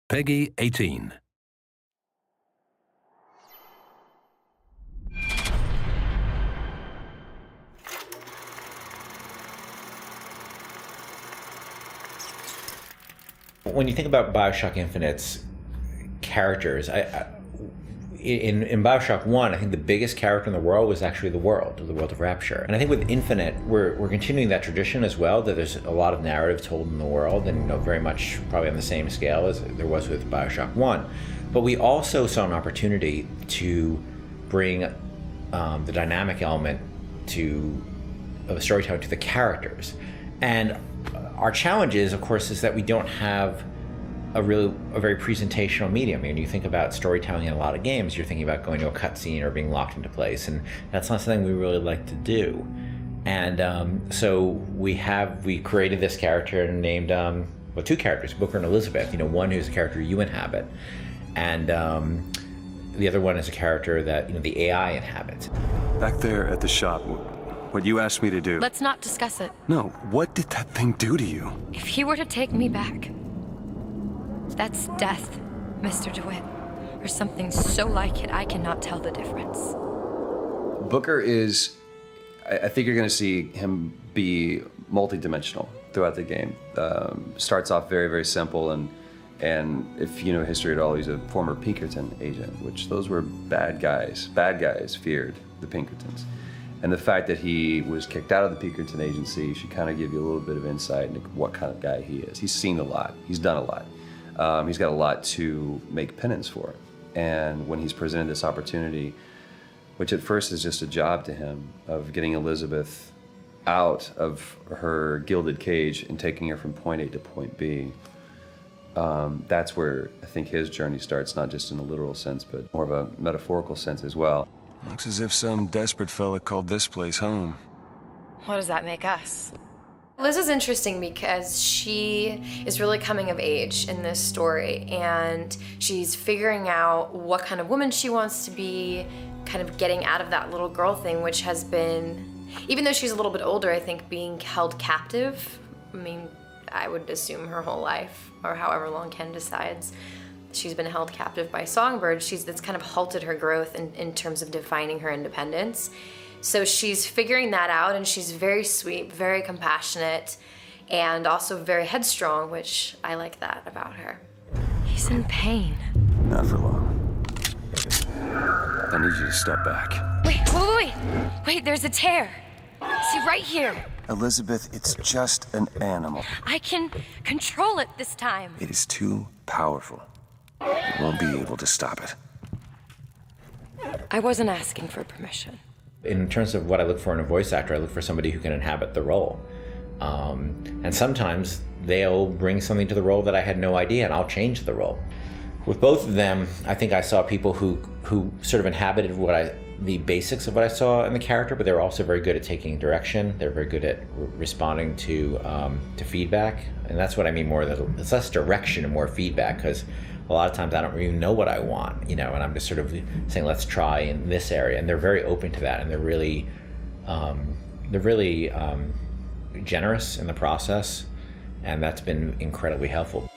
PEGI 18. When you think about BioShock Infinite's characters, in BioShock 1, I think the biggest character in the world was actually the world of Rapture. And I think with Infinite, we're continuing that tradition as well, that there's a lot of narrative told in the world, and very much probably on the same scale as there was with BioShock 1. But we also saw an opportunity to bring the dynamic element of storytelling to the characters. And our challenge is, of course, is that we don't have a very presentational medium. I mean, you think about storytelling in a lot of games, you're thinking about going to a cutscene or being locked into place, and that's not something we really like to do. And so we created this character named, two characters, Booker and Elizabeth. One who's a character you inhabit, and the other one is a character that the AI inhabits. Back there at the shop, what you asked me to do. Let's not discuss it. No, what did that thing do to you? If he were to take me back, that's death, Mr. DeWitt. Or something so like it, I cannot tell the difference. Booker is, I think you're going to see him be multi-dimensional throughout the game. Starts off very, very simple, and if you know history at all, he's a former Pinkerton agent, which those were bad guys. Bad guys feared the Pinkertons. And the fact that he was kicked out of the Pinkerton agency should kind of give you a little bit of insight into what kind of guy he is. He's seen a lot, he's done a lot. He's got a lot to make penance for. And when he's presented this opportunity, which at first is just a job to him, of getting Elizabeth out of her gilded cage and taking her from point A to point B, that's where I think his journey starts, not just in a literal sense, but more of a metaphorical sense as well. Looks as if some desperate fella called this place home. What does that make us? Liz is interesting because she is really coming of age in this story, and she's figuring out what kind of woman she wants to be, kind of getting out of that little girl thing, which has been, even though she's a little bit older, I think being held captive, I would assume her whole life, or however long Ken decides, she's been held captive by songbirds. That's kind of halted her growth in terms of defining her independence. So she's figuring that out, and she's very sweet, very compassionate, and also very headstrong, which I like that about her. He's in pain. Not for long. I need you to step back. Wait, there's a tear. See, right here. Elizabeth, it's just an animal. I can control it this time. It is too powerful. You won't be able to stop it. I wasn't asking for permission. In terms of what I look for in a voice actor, I look for somebody who can inhabit the role. And sometimes they'll bring something to the role that I had no idea, and I'll change the role. With both of them, I think I saw people who sort of inhabited the basics of what I saw in the character, but they were also very good at taking direction. They're very good at responding to feedback, and that's what I mean more. It's less direction and more feedback, because a lot of times I don't even know what I want, and I'm just sort of saying, let's try in this area, and they're very open to that, and they're really generous in the process, and that's been incredibly helpful.